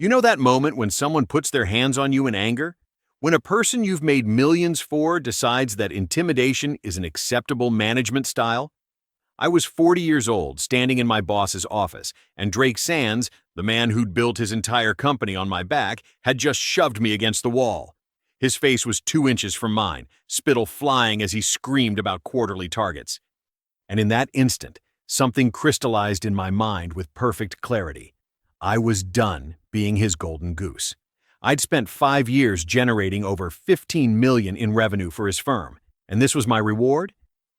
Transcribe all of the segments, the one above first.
You know that moment when someone puts their hands on you in anger? When a person you've made millions for decides that intimidation is an acceptable management style? I was 40 years old, standing in my boss's office, and Drake Sands, the man who'd built his entire company on my back, had just shoved me against the wall. His face was 2 inches from mine, spittle flying as he screamed about quarterly targets. And in that instant, something crystallized in my mind with perfect clarity. I was done being his golden goose. I'd spent 5 years generating over $15 million in revenue for his firm, and this was my reward?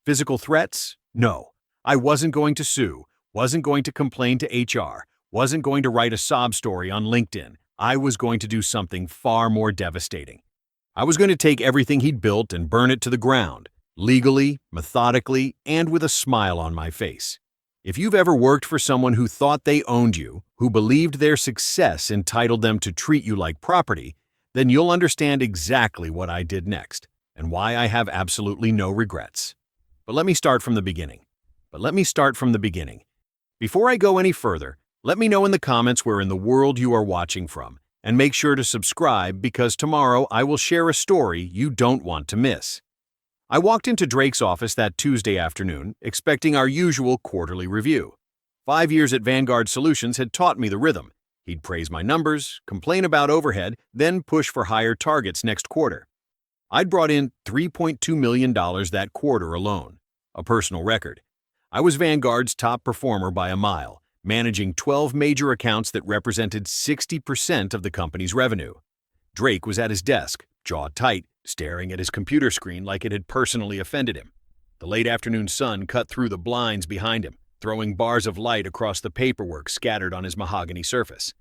Physical threats? No. I wasn't going to sue, wasn't going to complain to HR, wasn't going to write a sob story on LinkedIn. I was going to do something far more devastating. I was going to take everything he'd built and burn it to the ground, legally, methodically, and with a smile on my face. If you've ever worked for someone who thought they owned you, who believed their success entitled them to treat you like property, then you'll understand exactly what I did next and why I have absolutely no regrets. But let me start from the beginning. Before I go any further, let me know in the comments where in the world you are watching from, and make sure to subscribe because tomorrow I will share a story you don't want to miss. I walked into Drake's office that Tuesday afternoon, expecting our usual quarterly review. 5 years at Vanguard Solutions had taught me the rhythm. He'd praise my numbers, complain about overhead, then push for higher targets next quarter. I'd brought in $3.2 million that quarter alone, a personal record. I was Vanguard's top performer by a mile, managing 12 major accounts that represented 60% of the company's revenue. Drake was at his desk, jaw tight, staring at his computer screen like it had personally offended him. The late afternoon sun cut through the blinds behind him, throwing bars of light across the paperwork scattered on his mahogany surface.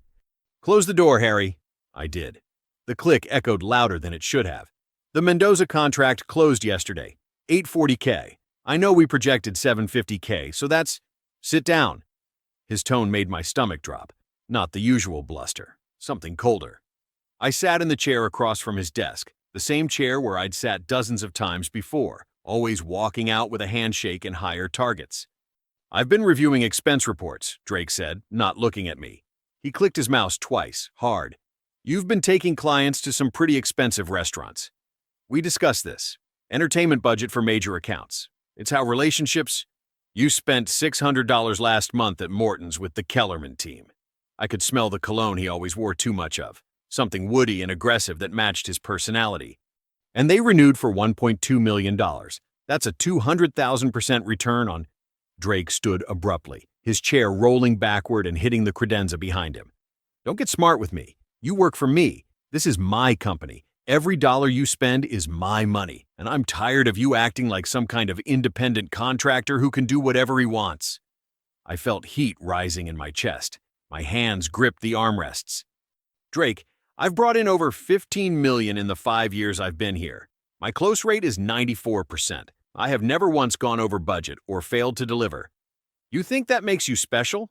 "Close the door, Harry." I did. The click echoed louder than it should have. "The Mendoza contract closed yesterday, $840K. I know we projected $750K, so that's—" "Sit down." His tone made my stomach drop. Not the usual bluster, something colder. I sat in the chair across from his desk, the same chair where I'd sat dozens of times before, always walking out with a handshake and higher targets. "I've been reviewing expense reports," Drake said, not looking at me. He clicked his mouse twice, hard. "You've been taking clients to some pretty expensive restaurants. We discussed this. Entertainment budget for major accounts. It's how relationships—" "You spent $600 last month at Morton's with the Kellerman team." I could smell the cologne he always wore too much of, something woody and aggressive that matched his personality. "And they renewed for $1.2 million. That's a 200,000% return on—" Drake stood abruptly, his chair rolling backward and hitting the credenza behind him. "Don't get smart with me. You work for me. This is my company. Every dollar you spend is my money, and I'm tired of you acting like some kind of independent contractor who can do whatever he wants." I felt heat rising in my chest. My hands gripped the armrests. "Drake, I've brought in over $15 million in the 5 years I've been here. My close rate is 94%. I have never once gone over budget or failed to deliver. You think that makes you special?"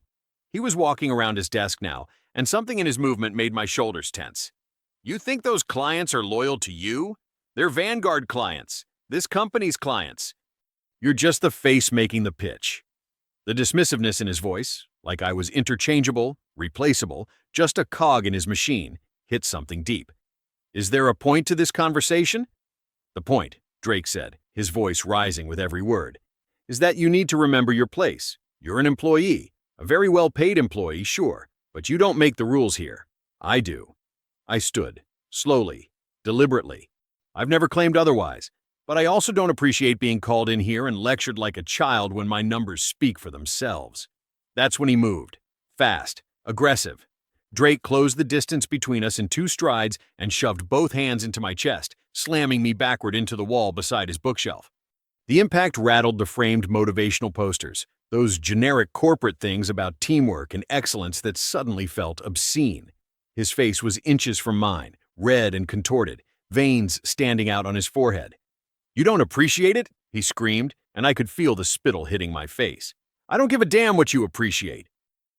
He was walking around his desk now, and something in his movement made my shoulders tense. "You think those clients are loyal to you? They're Vanguard clients, this company's clients. You're just the face making the pitch." The dismissiveness in his voice, like I was interchangeable, replaceable, just a cog in his machine, hit something deep. "Is there a point to this conversation?" "The point," Drake said, his voice rising with every word, "is that you need to remember your place. You're an employee, a very well-paid employee, sure, but you don't make the rules here. I do." I stood, slowly, deliberately. I've never claimed otherwise, but I also don't appreciate being called in here and lectured like a child when my numbers speak for themselves. That's when he moved. Fast, aggressive. Drake closed the distance between us in 2 strides and shoved both hands into my chest, slamming me backward into the wall beside his bookshelf. The impact rattled the framed motivational posters, those generic corporate things about teamwork and excellence that suddenly felt obscene. His face was inches from mine, red and contorted, veins standing out on his forehead. "You don't appreciate it?" he screamed, and I could feel the spittle hitting my face. "I don't give a damn what you appreciate.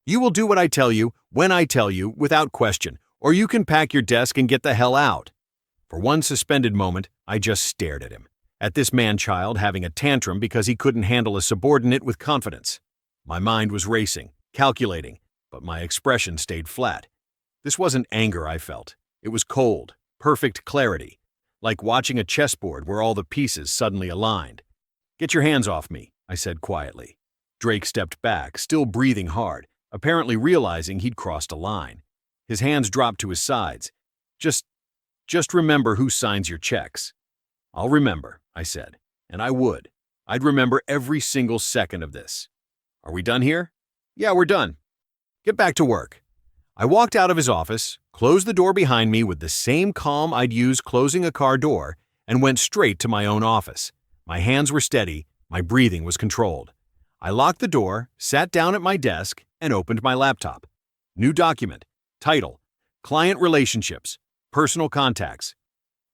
You will do what I tell you, when I tell you, without question, or you can pack your desk and get the hell out." For one suspended moment, I just stared at him, at this man-child having a tantrum because he couldn't handle a subordinate with confidence. My mind was racing, calculating, but my expression stayed flat. This wasn't anger I felt. It was cold, perfect clarity, like watching a chessboard where all the pieces suddenly aligned. "Get your hands off me," I said quietly. Drake stepped back, still breathing hard, apparently realizing he'd crossed a line. His hands dropped to his sides. Just remember who signs your checks." "I'll remember," I said, and I would. I'd remember every single second of this. "Are we done here?" "Yeah, we're done. Get back to work." I walked out of his office, closed the door behind me with the same calm I'd use closing a car door, and went straight to my own office. My hands were steady, my breathing was controlled. I locked the door, sat down at my desk, and opened my laptop. New document. Title: Client Relationships. Personal Contacts.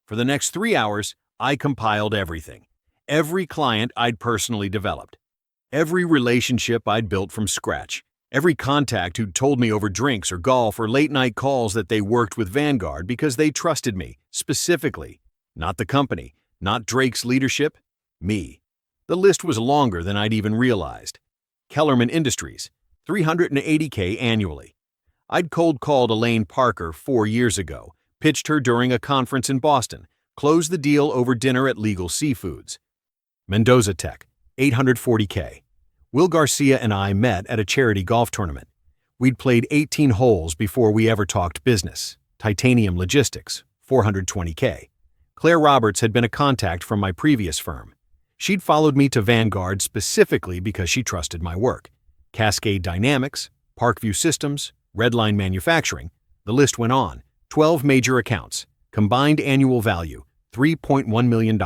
For the next 3 hours, I compiled everything. Every client I'd personally developed. Every relationship I'd built from scratch. Every contact who'd told me over drinks or golf or late-night calls that they worked with Vanguard because they trusted me, specifically. Not the company, not Drake's leadership, me. The list was longer than I'd even realized. Kellerman Industries, $380K annually. I'd cold-called Elaine Parker 4 years ago, pitched her during a conference in Boston, closed the deal over dinner at Legal Seafoods. Mendoza Tech, $840K. Will Garcia and I met at a charity golf tournament. We'd played 18 holes before we ever talked business. Titanium Logistics, $420K. Claire Roberts had been a contact from my previous firm. She'd followed me to Vanguard specifically because she trusted my work. Cascade Dynamics, Parkview Systems, Redline Manufacturing, the list went on. 12 major accounts, combined annual value, $3.1 million.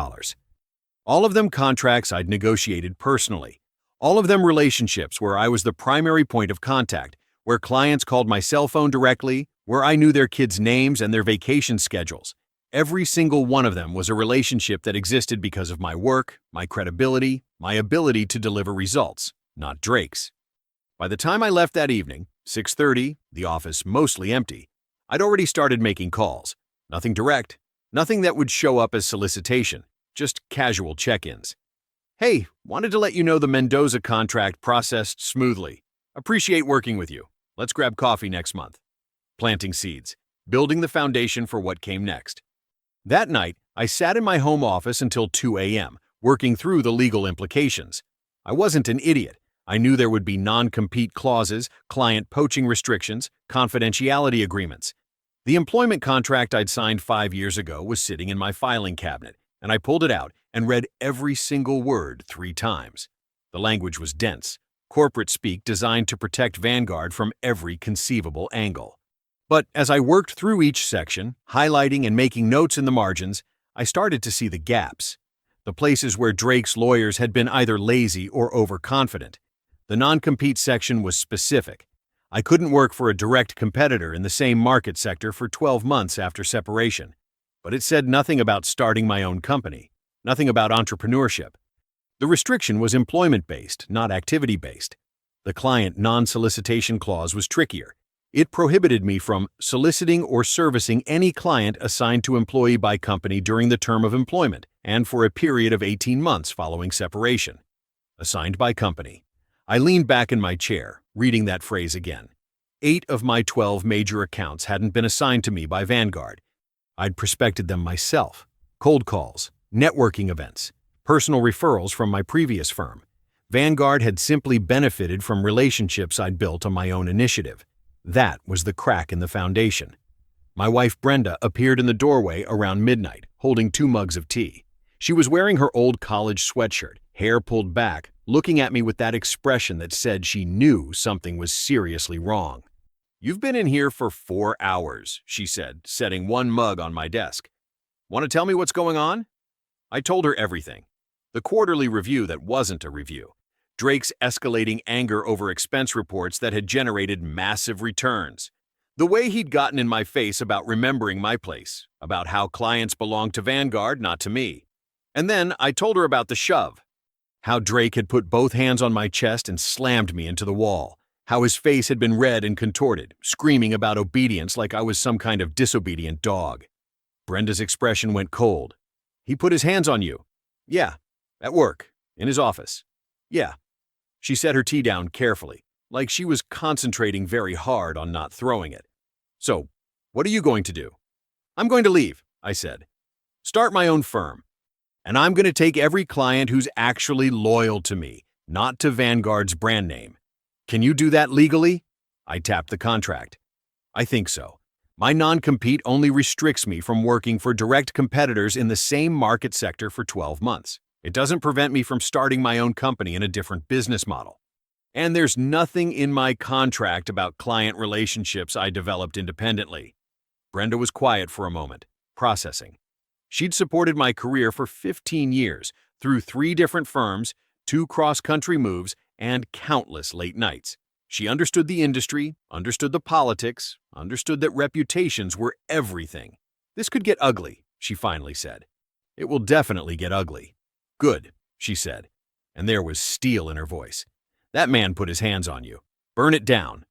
All of them contracts I'd negotiated personally. All of them relationships where I was the primary point of contact, where clients called my cell phone directly, where I knew their kids' names and their vacation schedules. Every single one of them was a relationship that existed because of my work, my credibility, my ability to deliver results, not Drake's. By the time I left that evening, 6:30, the office mostly empty, I'd already started making calls. Nothing direct, nothing that would show up as solicitation, just casual check-ins. "Hey, wanted to let you know the Mendoza contract processed smoothly. Appreciate working with you. Let's grab coffee next month." Planting seeds, building the foundation for what came next. That night, I sat in my home office until 2 a.m., working through the legal implications. I wasn't an idiot. I knew there would be non-compete clauses, client poaching restrictions, confidentiality agreements. The employment contract I'd signed 5 years ago was sitting in my filing cabinet, and I pulled it out and read every single word 3 times. The language was dense, corporate speak designed to protect Vanguard from every conceivable angle. But as I worked through each section, highlighting and making notes in the margins, I started to see the gaps. The places where Drake's lawyers had been either lazy or overconfident. The non-compete section was specific. I couldn't work for a direct competitor in the same market sector for 12 months after separation. But it said nothing about starting my own company, nothing about entrepreneurship. The restriction was employment-based, not activity-based. The client non-solicitation clause was trickier. It prohibited me from soliciting or servicing any client assigned to employee by company during the term of employment and for a period of 18 months following separation. Assigned by company. I leaned back in my chair, reading that phrase again. 8 of my 12 major accounts hadn't been assigned to me by Vanguard. I'd prospected them myself. Cold calls, networking events, personal referrals from my previous firm. Vanguard had simply benefited from relationships I'd built on my own initiative. That was the crack in the foundation. My wife Brenda appeared in the doorway around midnight, holding 2 mugs of tea. She was wearing her old college sweatshirt, hair pulled back, looking at me with that expression that said she knew something was seriously wrong. "You've been in here for 4 hours, she said, setting 1 mug on my desk. "Want to tell me what's going on?" I told her everything. The quarterly review that wasn't a review. Drake's escalating anger over expense reports that had generated massive returns. The way he'd gotten in my face about remembering my place, about how clients belonged to Vanguard, not to me. And then I told her about the shove. How Drake had put both hands on my chest and slammed me into the wall. How his face had been red and contorted, screaming about obedience like I was some kind of disobedient dog. Brenda's expression went cold. "He put his hands on you?" "Yeah. At work. In his office." "Yeah." She set her tea down carefully, like she was concentrating very hard on not throwing it. "So, What are you going to do? I'm going to leave, I said. Start my own firm. And I'm going to take every client who's actually loyal to me, not to Vanguard's brand name. Can you do that legally? I tapped the contract. I think so. My non-compete only restricts me from working for direct competitors in the same market sector for 12 months. It doesn't prevent me from starting my own company in a different business model. And there's nothing in my contract about client relationships I developed independently. Brenda was quiet for a moment, processing. She'd supported my career for 15 years, through 3 different firms, 2 cross-country moves, and countless late nights. She understood the industry, understood the politics, understood that reputations were everything. This could get ugly, she finally said. It will definitely get ugly. Good, she said, and there was steel in her voice. That man put his hands on you. Burn it down.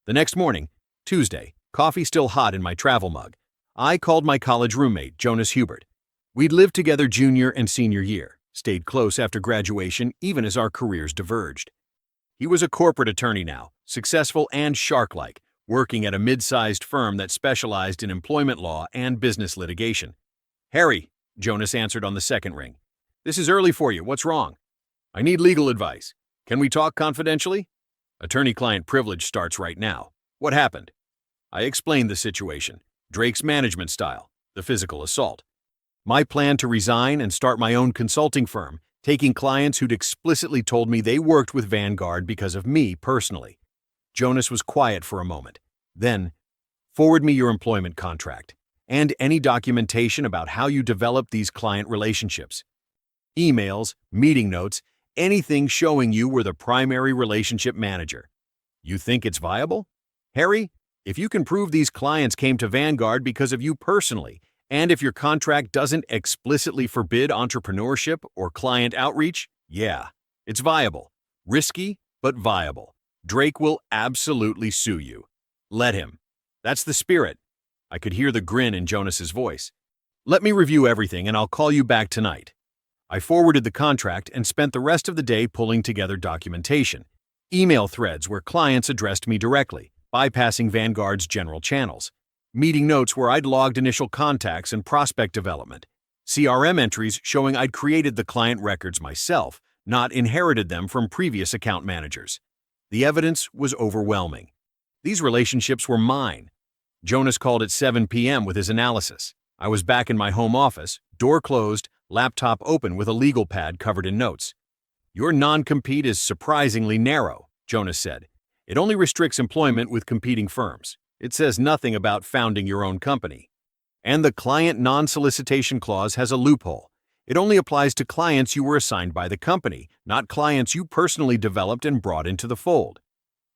The next morning, Tuesday, coffee still hot in my travel mug, I called my college roommate, Jonas Hubert. We'd lived together junior and senior year, stayed close after graduation even as our careers diverged. He was a corporate attorney now, successful and shark-like, working at a mid-sized firm that specialized in employment law and business litigation. Harry, Jonas answered on the second ring. This is early for you. What's wrong? I need legal advice. Can we talk confidentially? Attorney-client privilege starts right now. What happened? I explained the situation, Drake's management style, the physical assault. My plan to resign and start my own consulting firm, taking clients who'd explicitly told me they worked with Vanguard because of me personally. Jonas was quiet for a moment. Then, forward me your employment contract and any documentation about how you developed these client relationships. Emails, meeting notes, anything showing you were the primary relationship manager. You think it's viable? Harry, if you can prove these clients came to Vanguard because of you personally, and if your contract doesn't explicitly forbid entrepreneurship or client outreach, yeah, it's viable. Risky, but viable. Drake will absolutely sue you. Let him. That's the spirit. I could hear the grin in Jonas's voice. Let me review everything and I'll call you back tonight. I forwarded the contract and spent the rest of the day pulling together documentation. Email threads where clients addressed me directly, bypassing Vanguard's general channels. Meeting notes where I'd logged initial contacts and prospect development. CRM entries showing I'd created the client records myself, not inherited them from previous account managers. The evidence was overwhelming. These relationships were mine. Jonas called at 7 p.m. with his analysis. I was back in my home office, door closed, laptop open with a legal pad covered in notes. Your non-compete is surprisingly narrow, Jonas said. It only restricts employment with competing firms. It says nothing about founding your own company. And the client non-solicitation clause has a loophole. It only applies to clients you were assigned by the company, not clients you personally developed and brought into the fold.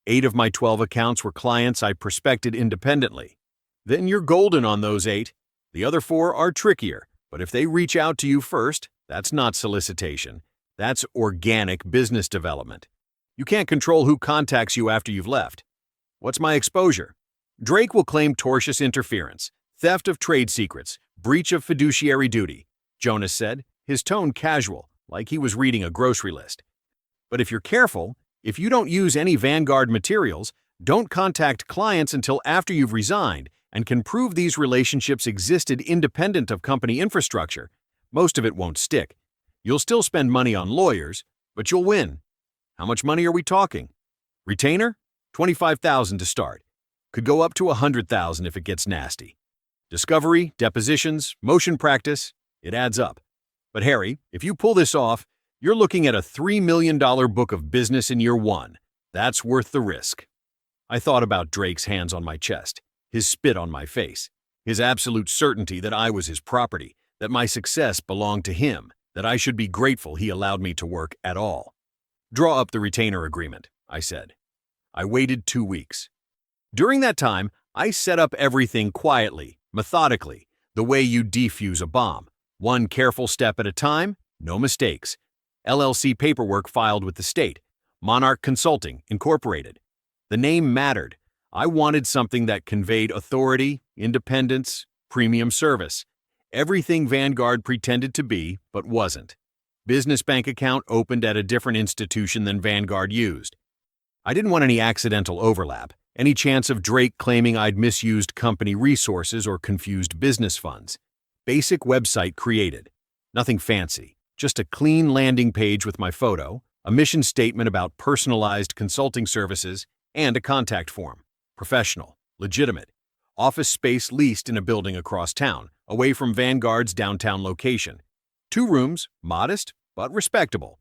8 of my 12 accounts were clients I prospected independently. Then you're golden on those 8. The other 4 are trickier, but if they reach out to you first, that's not solicitation. That's organic business development. You can't control who contacts you after you've left. What's my exposure? Drake will claim tortious interference, theft of trade secrets, breach of fiduciary duty, Jonas said, his tone casual, like he was reading a grocery list. But if you're careful, if you don't use any Vanguard materials, don't contact clients until after you've resigned, and can prove these relationships existed independent of company infrastructure, most of it won't stick. You'll still spend money on lawyers, but you'll win. How much money are we talking? Retainer? $25,000 to start. Could go up to $100,000 if it gets nasty. Discovery, depositions, motion practice, it adds up. But Harry, if you pull this off, you're looking at a $3 million book of business in year 1. That's worth the risk. I thought about Drake's hands on my chest, his spit on my face, his absolute certainty that I was his property, that my success belonged to him, that I should be grateful he allowed me to work at all. Draw up the retainer agreement, I said. I waited 2 weeks. During that time, I set up everything quietly, methodically, the way you defuse a bomb. One careful step at a time, no mistakes. LLC paperwork filed with the state. Monarch Consulting, Incorporated. The name mattered. I wanted something that conveyed authority, independence, premium service. Everything Vanguard pretended to be, but wasn't. Business bank account opened at a different institution than Vanguard used. I didn't want any accidental overlap. Any chance of Drake claiming I'd misused company resources or confused business funds. Basic website created. Nothing fancy, just a clean landing page with my photo, a mission statement about personalized consulting services, and a contact form. Professional, legitimate. Office space leased in a building across town, away from Vanguard's downtown location. 2 rooms, modest, but respectable.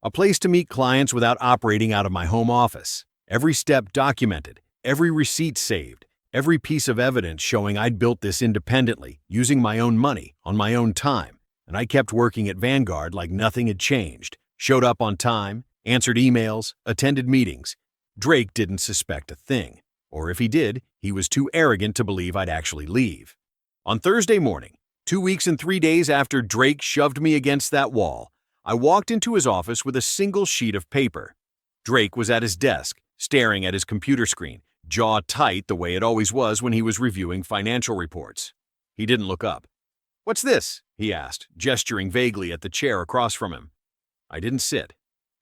A place to meet clients without operating out of my home office. Every step documented, every receipt saved, every piece of evidence showing I'd built this independently, using my own money, on my own time. And I kept working at Vanguard like nothing had changed. Showed up on time, answered emails, attended meetings. Drake didn't suspect a thing. Or if he did, he was too arrogant to believe I'd actually leave. On Thursday morning, 2 weeks and 3 days after Drake shoved me against that wall, I walked into his office with a single sheet of paper. Drake was at his desk, staring at his computer screen, jaw tight the way it always was when he was reviewing financial reports. He didn't look up. "What's this?" he asked, gesturing vaguely at the chair across from him. I didn't sit.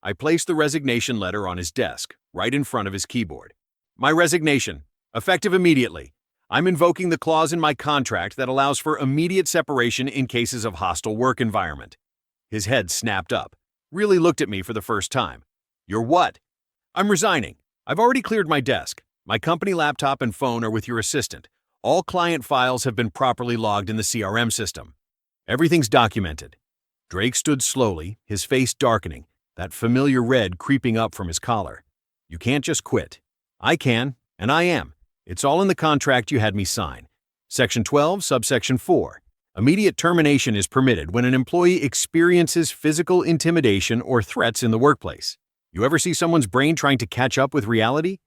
I placed the resignation letter on his desk, right in front of his keyboard. "My resignation, effective immediately. I'm invoking the clause in my contract that allows for immediate separation in cases of hostile work environment." His head snapped up, really looked at me for the first time. "You're what?" "I'm resigning. I've already cleared my desk. My company laptop and phone are with your assistant. All client files have been properly logged in the CRM system. Everything's documented." Drake stood slowly, his face darkening, that familiar red creeping up from his collar. "You can't just quit." "I can, and I am. It's all in the contract you had me sign. Section 12, subsection 4. Immediate termination is permitted when an employee experiences physical intimidation or threats in the workplace. You ever see someone's brain trying to catch up with reality?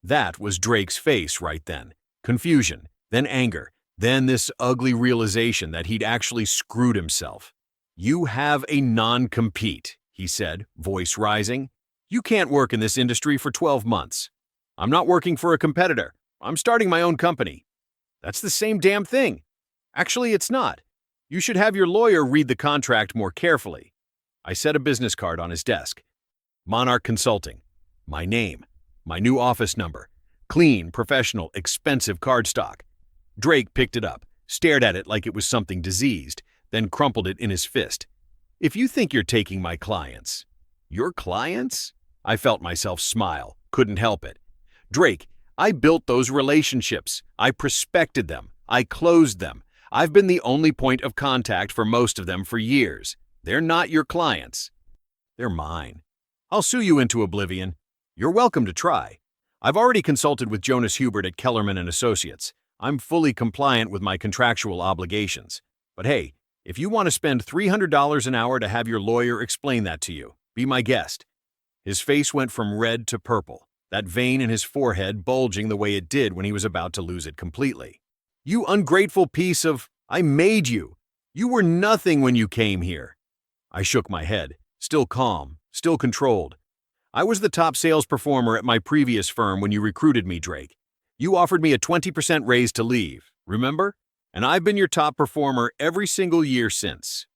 That was Drake's face right then. Confusion, then anger, then this ugly realization that he'd actually screwed himself. "You have a non-compete," he said, voice rising. "You can't work in this industry for 12 months. I'm not working for a competitor. I'm starting my own company." "That's the same damn thing." "Actually, it's not. You should have your lawyer read the contract more carefully." I set a business card on his desk. Monarch Consulting. My name. My new office number. Clean, professional, expensive cardstock. Drake picked it up, stared at it like it was something diseased, then crumpled it in his fist. "If you think you're taking my clients..." "Your clients?" I felt myself smile, couldn't help it. "Drake, I built those relationships. I prospected them. I closed them. I've been the only point of contact for most of them for years. They're not your clients. They're mine. I'll sue you into oblivion. You're welcome to try. I've already consulted with Jonas Hubert at Kellerman & Associates. I'm fully compliant with my contractual obligations. But hey, if you want to spend $300 an hour to have your lawyer explain that to you, be my guest." His face went from red to purple, that vein in his forehead bulging the way it did when he was about to lose it completely. "You ungrateful piece of... I made you. You were nothing when you came here." I shook my head, still calm, still controlled. "I was the top sales performer at my previous firm when you recruited me, Drake. You offered me a 20% raise to leave, remember? And I've been your top performer every single year since.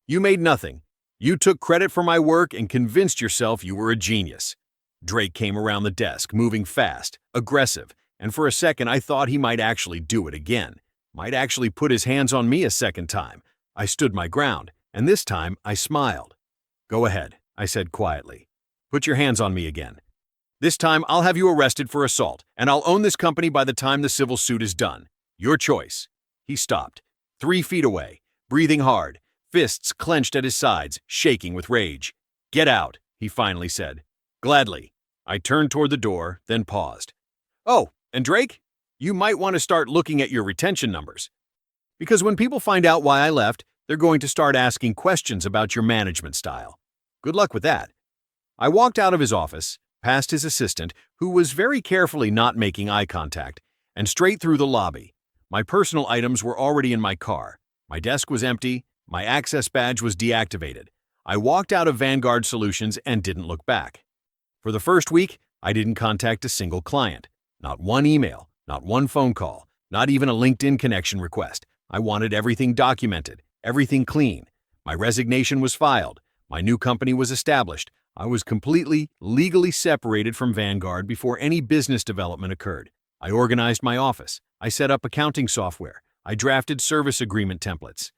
You made nothing. You took credit for my work and convinced yourself you were a genius." Drake came around the desk, moving fast, aggressive, and for a second I thought he might actually do it again. Might actually put his hands on me a second time. I stood my ground, and this time I smiled. "Go ahead," I said quietly. "Put your hands on me again. This time I'll have you arrested for assault, and I'll own this company by the time the civil suit is done. Your choice." He stopped, 3 feet away, breathing hard, fists clenched at his sides, shaking with rage. "Get out," he finally said. "Gladly." I turned toward the door, then paused. "Oh, and Drake, you might want to start looking at your retention numbers. Because when people find out why I left, they're going to start asking questions about your management style. Good luck with that." I walked out of his office, past his assistant, who was very carefully not making eye contact, and straight through the lobby. My personal items were already in my car. My desk was empty. My access badge was deactivated. I walked out of Vanguard Solutions and didn't look back. For the first week, I didn't contact a single client. Not one email, not one phone call, not even a LinkedIn connection request. I wanted everything documented, everything clean. My resignation was filed. My new company was established. I was completely, legally separated from Vanguard before any business development occurred. I organized my office. I set up accounting software. I drafted service agreement templates.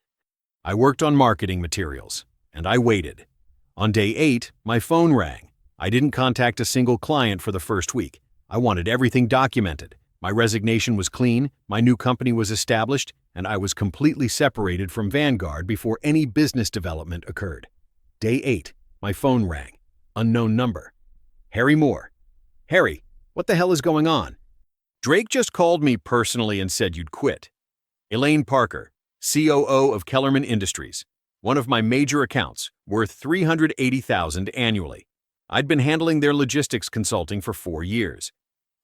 I worked on marketing materials. And I waited. On day 8, my phone rang. I didn't contact a single client for the first week. I wanted everything documented. My resignation was clean, my new company was established, and I was completely separated from Vanguard before any business development occurred. Day 8, my phone rang. Unknown number. Harry Moore. Harry, what the hell is going on? Drake just called me personally and said you'd quit. Elaine Parker, COO of Kellerman Industries, one of my major accounts, worth $380,000 annually. I'd been handling their logistics consulting for 4 years.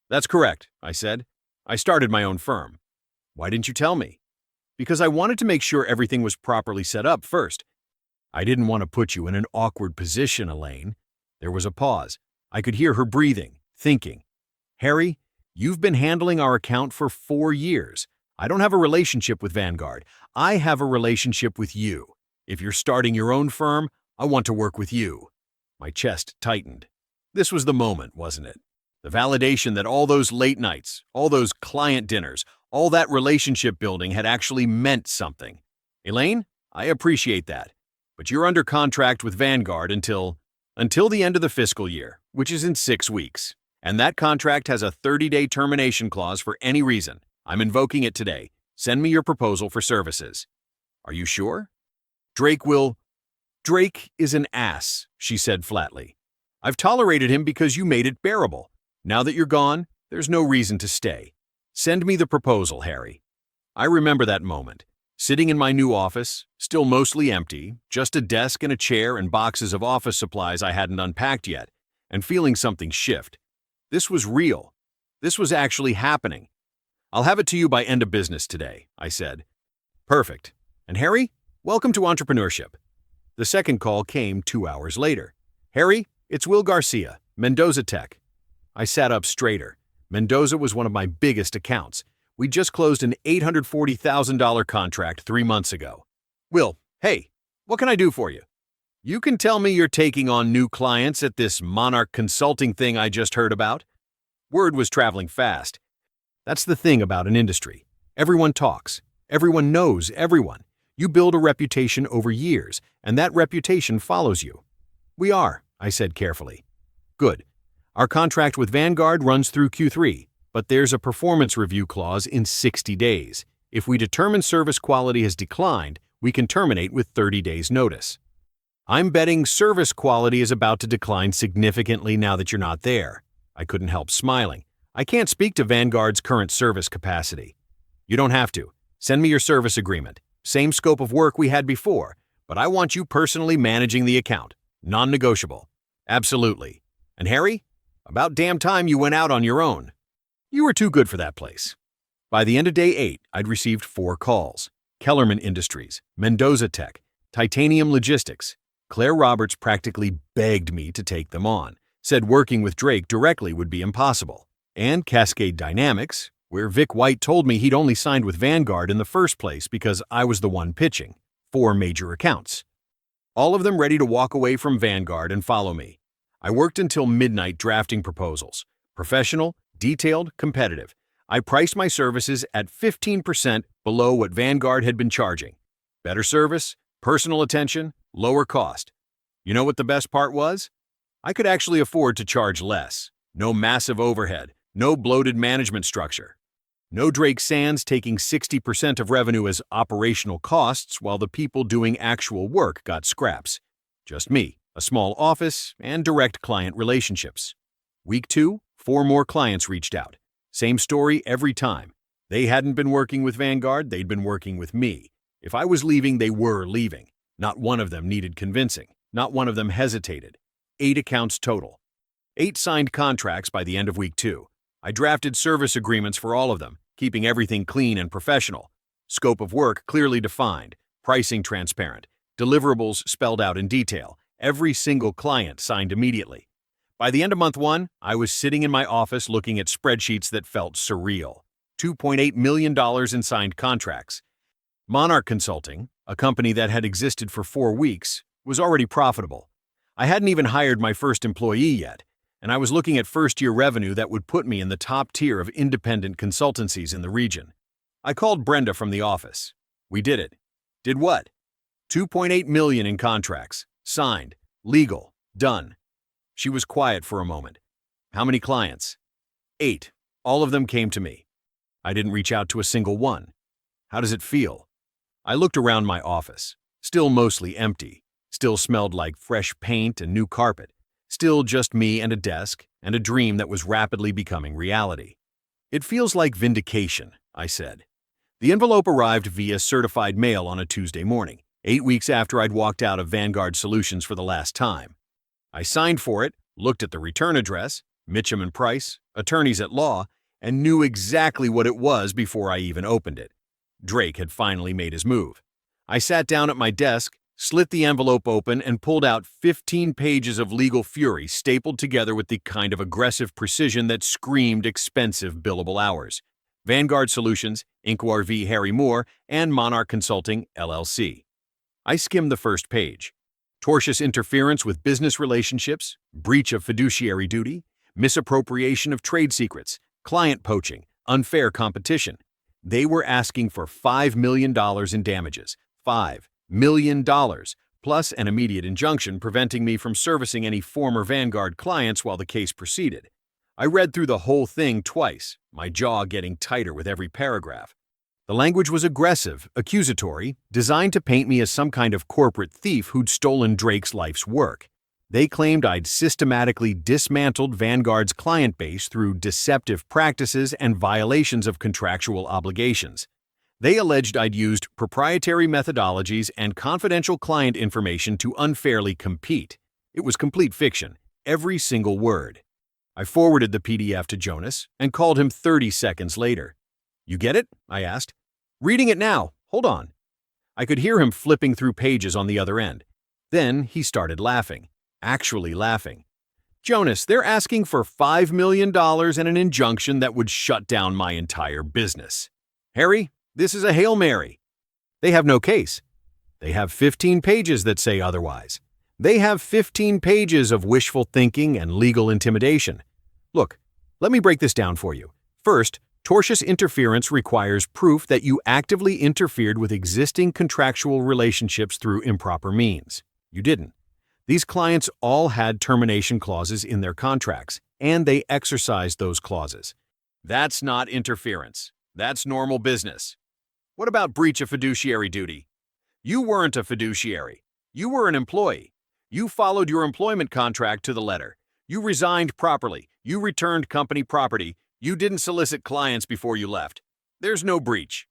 That's correct, I said. I started my own firm. Why didn't you tell me? Because I wanted to make sure everything was properly set up first. I didn't want to put you in an awkward position, Elaine. There was a pause. I could hear her breathing, thinking. Harry, you've been handling our account for 4 years. I don't have a relationship with Vanguard. I have a relationship with you. If you're starting your own firm, I want to work with you. My chest tightened. This was the moment, wasn't it? The validation that all those late nights, all those client dinners, all that relationship building had actually meant something. Elaine, I appreciate that. But you're under contract with Vanguard until the end of the fiscal year, which is in 6 weeks. And that contract has a 30-day termination clause for any reason. I'm invoking it today. Send me your proposal for services. Are you sure? Drake is an ass, she said flatly. I've tolerated him because you made it bearable. Now that you're gone, there's no reason to stay. Send me the proposal, Harry. I remember that moment. Sitting in my new office, still mostly empty, just a desk and a chair and boxes of office supplies I hadn't unpacked yet, and feeling something shift. This was real. This was actually happening. I'll have it to you by end of business today, I said. Perfect. And Harry, welcome to entrepreneurship. The second call came 2 hours later. Harry, it's Will Garcia, Mendoza Tech. I sat up straighter. Mendoza was one of my biggest accounts. We just closed an $840,000 contract 3 months ago. Will, hey, what can I do for you? You can tell me you're taking on new clients at this Monarch consulting thing I just heard about? Word was traveling fast. That's the thing about an industry. Everyone talks. Everyone knows everyone. You build a reputation over years, and that reputation follows you. We are, I said carefully. Good. Our contract with Vanguard runs through Q3, but there's a performance review clause in 60 days. If we determine service quality has declined, we can terminate with 30 days notice. I'm betting service quality is about to decline significantly now that you're not there. I couldn't help smiling. I can't speak to Vanguard's current service capacity. You don't have to. Send me your service agreement. Same scope of work we had before, but I want you personally managing the account. Non-negotiable. Absolutely. And Harry? About damn time you went out on your own. You were too good for that place. By the end of day 8, I'd received 4 calls. Kellerman Industries, Mendoza Tech, Titanium Logistics. Claire Roberts practically begged me to take them on, said working with Drake directly would be impossible. And Cascade Dynamics, where Vic White told me he'd only signed with Vanguard in the first place because I was the one pitching. 4 major accounts. All of them ready to walk away from Vanguard and follow me. I worked until midnight drafting proposals. Professional, detailed, competitive. I priced my services at 15% below what Vanguard had been charging. Better service, personal attention, lower cost. You know what the best part was? I could actually afford to charge less. No massive overhead, no bloated management structure. No Drake Sands taking 60% of revenue as operational costs while the people doing actual work got scraps. Just me, a small office, and direct client relationships. Week 2, 4 more clients reached out. Same story every time. They hadn't been working with Vanguard, they'd been working with me. If I was leaving, they were leaving. Not one of them needed convincing. Not one of them hesitated. 8 accounts total. 8 signed contracts by the end of week 2. I drafted service agreements for all of them, keeping everything clean and professional. Scope of work clearly defined, pricing transparent, deliverables spelled out in detail. Every single client signed immediately. By the end of month 1, I was sitting in my office looking at spreadsheets that felt surreal. $2.8 million in signed contracts. Monarch Consulting, a company that had existed for 4 weeks, was already profitable. I hadn't even hired my first employee yet, and I was looking at first-year revenue that would put me in the top tier of independent consultancies in the region. I called Brenda from the office. We did it. Did what? 2.8 million in contracts. Signed. Legal. Done. She was quiet for a moment. How many clients? 8. All of them came to me. I didn't reach out to a single one. How does it feel? I looked around my office. Still mostly empty. Still smelled like fresh paint and new carpet. Still just me and a desk and a dream that was rapidly becoming reality. It feels like vindication, I said. The envelope arrived via certified mail on a Tuesday morning, 8 weeks after I'd walked out of Vanguard Solutions for the last time. I signed for it, looked at the return address, Mitchum and Price, attorneys at law, and knew exactly what it was before I even opened it. Drake had finally made his move. I sat down at my desk, slit the envelope open, and pulled out 15 pages of legal fury stapled together with the kind of aggressive precision that screamed expensive billable hours. Vanguard Solutions, Inquiry v. Harry Moore, and Monarch Consulting, LLC. I skimmed the first page. Tortious interference with business relationships, breach of fiduciary duty, misappropriation of trade secrets, client poaching, unfair competition. They were asking for $5 million in damages. $5 million, plus an immediate injunction preventing me from servicing any former Vanguard clients while the case proceeded. I read through the whole thing twice, my jaw getting tighter with every paragraph. The language was aggressive, accusatory, designed to paint me as some kind of corporate thief who'd stolen Drake's life's work. They claimed I'd systematically dismantled Vanguard's client base through deceptive practices and violations of contractual obligations. They alleged I'd used proprietary methodologies and confidential client information to unfairly compete. It was complete fiction, every single word. I forwarded the PDF to Jonas and called him 30 seconds later. "You get it?" I asked. "Reading it now. Hold on." I could hear him flipping through pages on the other end. Then he started laughing. Actually laughing. "Jonas, they're asking for $5 million and an injunction that would shut down my entire business. Harry, this is a Hail Mary. They have no case. They have 15 pages that say otherwise. They have 15 pages of wishful thinking and legal intimidation. Look, let me break this down for you. First, tortious interference requires proof that you actively interfered with existing contractual relationships through improper means. You didn't. These clients all had termination clauses in their contracts, and they exercised those clauses. That's not interference. That's normal business. What about breach of fiduciary duty? You weren't a fiduciary. You were an employee. You followed your employment contract to the letter. You resigned properly. You returned company property. You didn't solicit clients before you left. There's no breach.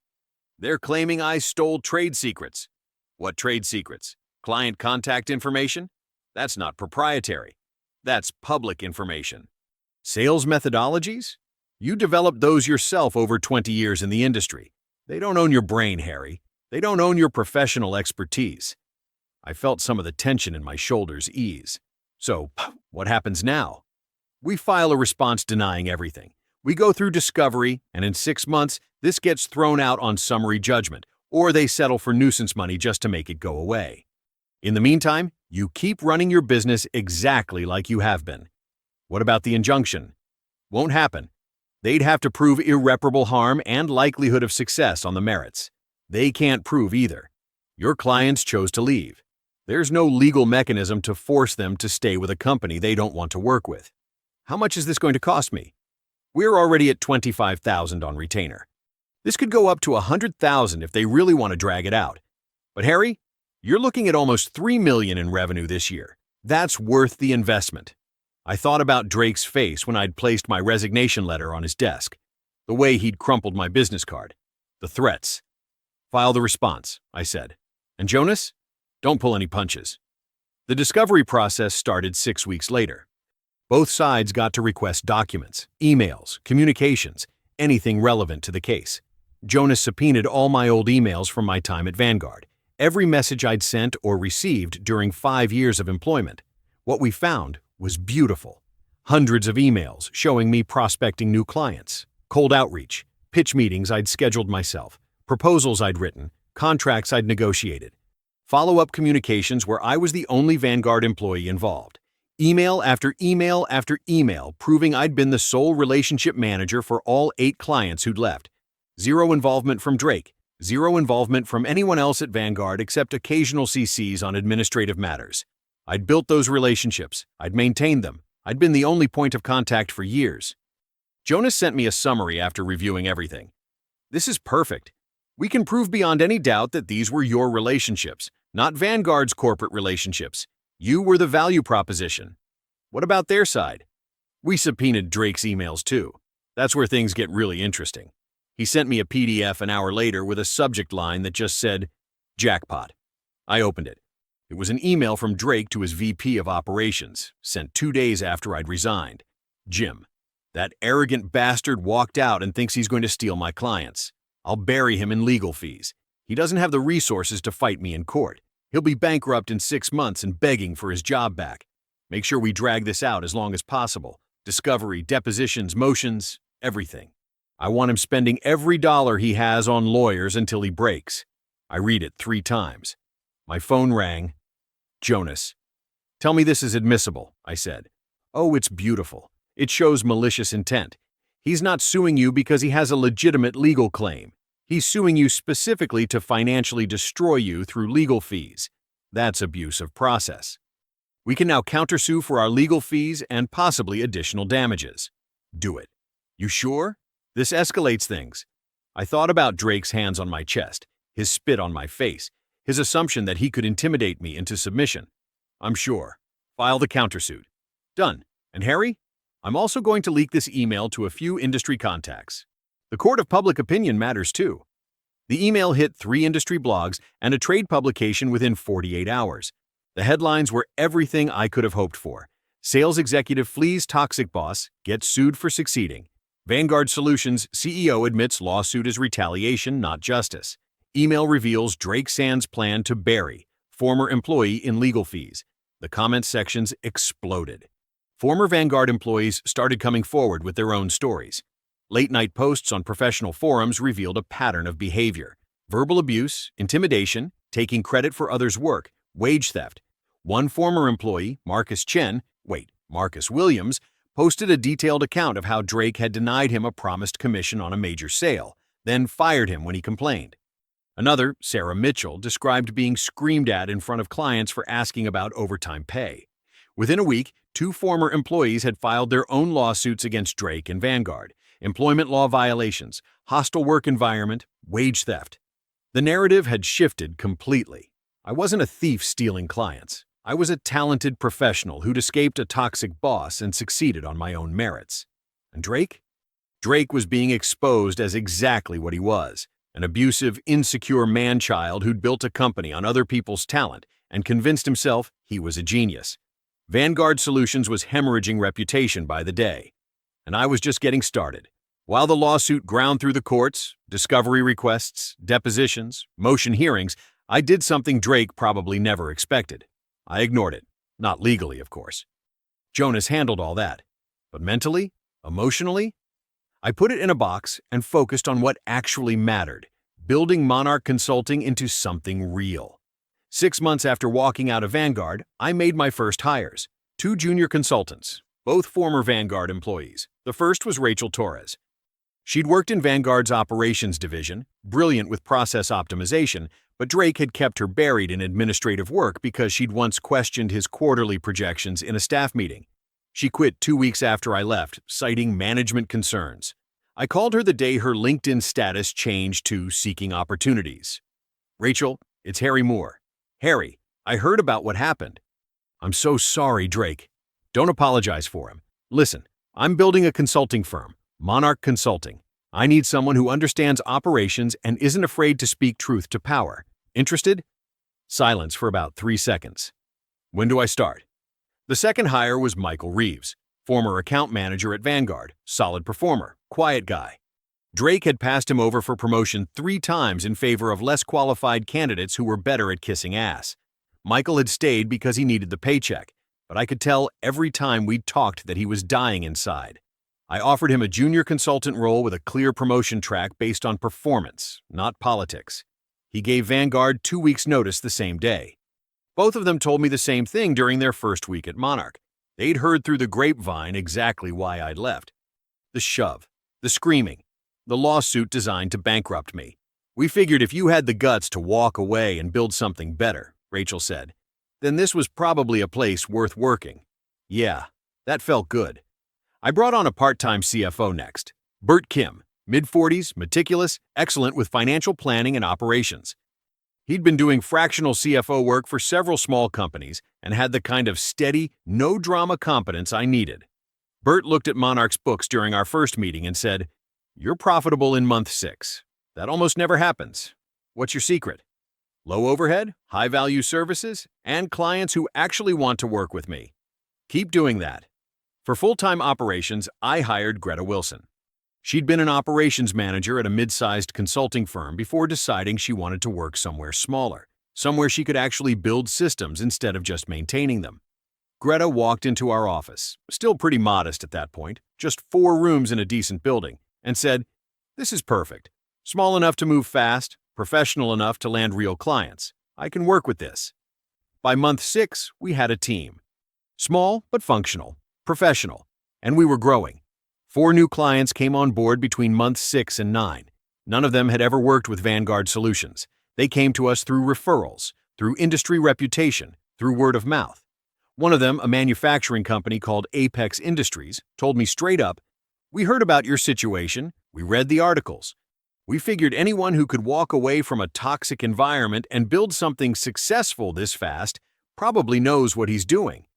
They're claiming I stole trade secrets. What trade secrets? Client contact information? That's not proprietary. That's public information. Sales methodologies? You developed those yourself over 20 years in the industry. They don't own your brain, Harry. They don't own your professional expertise. I felt some of the tension in my shoulders ease. So, what happens now? We file a response denying everything. We go through discovery, and in 6 months, this gets thrown out on summary judgment, or they settle for nuisance money just to make it go away. In the meantime, you keep running your business exactly like you have been. What about the injunction? Won't happen. They'd have to prove irreparable harm and likelihood of success on the merits. They can't prove either. Your clients chose to leave. There's no legal mechanism to force them to stay with a company they don't want to work with. How much is this going to cost me? We're already at $25,000 on retainer. This could go up to $100,000 if they really want to drag it out. But Harry, you're looking at almost $3 million in revenue this year. That's worth the investment. I thought about Drake's face when I'd placed my resignation letter on his desk, the way he'd crumpled my business card, the threats. File the response, I said. And Jonas, don't pull any punches. The discovery process started 6 weeks later. Both sides got to request documents, emails, communications, anything relevant to the case. Jonas subpoenaed all my old emails from my time at Vanguard, every message I'd sent or received during 5 years of employment. What we found was beautiful. Hundreds of emails showing me prospecting new clients, cold outreach, pitch meetings I'd scheduled myself, proposals I'd written, contracts I'd negotiated. Follow-up communications where I was the only Vanguard employee involved. Email after email after email proving I'd been the sole relationship manager for all 8 clients who'd left. Zero involvement from Drake. Zero involvement from anyone else at Vanguard except occasional CCs on administrative matters. I'd built those relationships. I'd maintained them. I'd been the only point of contact for years. Jonas sent me a summary after reviewing everything. This is perfect. We can prove beyond any doubt that these were your relationships, not Vanguard's corporate relationships. You were the value proposition. What about their side? We subpoenaed Drake's emails too. That's where things get really interesting. He sent me a PDF an hour later with a subject line that just said, "Jackpot." I opened it. It was an email from Drake to his VP of Operations, sent 2 days after I'd resigned. "Jim, that arrogant bastard walked out and thinks he's going to steal my clients. I'll bury him in legal fees. He doesn't have the resources to fight me in court. He'll be bankrupt in 6 months and begging for his job back. Make sure we drag this out as long as possible. Discovery, depositions, motions, everything. I want him spending every dollar he has on lawyers until he breaks." I read it 3 times. My phone rang. "Jonas, tell me this is admissible," I said. "Oh, it's beautiful. It shows malicious intent. He's not suing you because he has a legitimate legal claim. He's suing you specifically to financially destroy you through legal fees. That's abuse of process. We can now countersue for our legal fees and possibly additional damages. Do it." "You sure? This escalates things." I thought about Drake's hands on my chest, his spit on my face, his assumption that he could intimidate me into submission. "I'm sure. File the countersuit." "Done. And Harry? I'm also going to leak this email to a few industry contacts. The court of public opinion matters too." The email hit 3 industry blogs and a trade publication within 48 hours. The headlines were everything I could have hoped for. Sales executive flees toxic boss, gets sued for succeeding. Vanguard Solutions CEO admits lawsuit is retaliation, not justice. Email reveals Drake Sand's plan to bury former employee in legal fees. The comment sections exploded. Former Vanguard employees started coming forward with their own stories. Late-night posts on professional forums revealed a pattern of behavior: verbal abuse, intimidation, taking credit for others' work, wage theft. One former employee, Marcus Williams, posted a detailed account of how Drake had denied him a promised commission on a major sale, then fired him when he complained. Another, Sarah Mitchell, described being screamed at in front of clients for asking about overtime pay. Within a week, 2 former employees had filed their own lawsuits against Drake and Vanguard: employment law violations, hostile work environment, wage theft. The narrative had shifted completely. I wasn't a thief stealing clients. I was a talented professional who'd escaped a toxic boss and succeeded on my own merits. And Drake? Drake was being exposed as exactly what he was: an abusive, insecure man-child who'd built a company on other people's talent and convinced himself he was a genius. Vanguard Solutions was hemorrhaging reputation by the day, and I was just getting started. While the lawsuit ground through the courts, discovery requests, depositions, motion hearings, I did something Drake probably never expected. I ignored it. Not legally, of course. Jonas handled all that. But mentally? Emotionally? I put it in a box and focused on what actually mattered: building Monarch Consulting into something real. 6 months after walking out of Vanguard, I made my first hires: 2 junior consultants, both former Vanguard employees. The first was Rachel Torres. She'd worked in Vanguard's operations division, brilliant with process optimization, but Drake had kept her buried in administrative work because she'd once questioned his quarterly projections in a staff meeting. She quit 2 weeks after I left, citing management concerns. I called her the day her LinkedIn status changed to seeking opportunities. "Rachel, it's Harry Moore." "Harry, I heard about what happened." "I'm so sorry, Drake." "Don't apologize for him. Listen, I'm building a consulting firm, Monarch Consulting. I need someone who understands operations and isn't afraid to speak truth to power. Interested?" Silence for about 3 seconds. "When do I start?" The second hire was Michael Reeves, former account manager at Vanguard, solid performer, quiet guy. Drake had passed him over for promotion 3 times in favor of less qualified candidates who were better at kissing ass. Michael had stayed because he needed the paycheck, but I could tell every time we'd talked that he was dying inside. I offered him a junior consultant role with a clear promotion track based on performance, not politics. He gave Vanguard 2 weeks' notice the same day. Both of them told me the same thing during their first week at Monarch. They'd heard through the grapevine exactly why I'd left. The shove, the screaming, the lawsuit designed to bankrupt me. We figured if you had the guts to walk away and build something better, Rachel said, then this was probably a place worth working. Yeah, that felt good. I brought on a part-time CFO next, Bert Kim, mid-40s, meticulous, excellent with financial planning and operations. He'd been doing fractional CFO work for several small companies and had the kind of steady, no-drama competence I needed. Bert looked at Monarch's books during our first meeting and said, "You're profitable in month 6. That almost never happens. What's your secret?" Low overhead, high-value services, and clients who actually want to work with me. Keep doing that. For full-time operations, I hired Greta Wilson. She'd been an operations manager at a mid-sized consulting firm before deciding she wanted to work somewhere smaller, somewhere she could actually build systems instead of just maintaining them. Greta walked into our office, still pretty modest at that point, just 4 rooms in a decent building, and said, "This is perfect. Small enough to move fast, professional enough to land real clients. I can work with this." By month 6, we had a team. Small but functional, professional, and we were growing. 4 new clients came on board between months 6 and 9. None of them had ever worked with Vanguard Solutions. They came to us through referrals, through industry reputation, through word of mouth. One of them, a manufacturing company called Apex Industries, told me straight up, "We heard about your situation. We read the articles. We figured anyone who could walk away from a toxic environment and build something successful this fast probably knows what he's doing."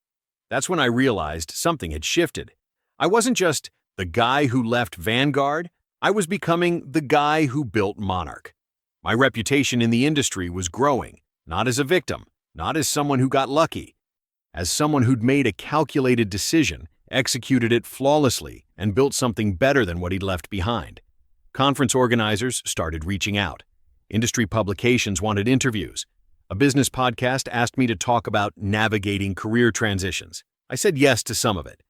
That's when I realized something had shifted. I wasn't just the guy who left Vanguard, I was becoming the guy who built Monarch. My reputation in the industry was growing, not as a victim, not as someone who got lucky, as someone who'd made a calculated decision, executed it flawlessly, and built something better than what he'd left behind. Conference organizers started reaching out. Industry publications wanted interviews. A business podcast asked me to talk about navigating career transitions. I said yes to some of it.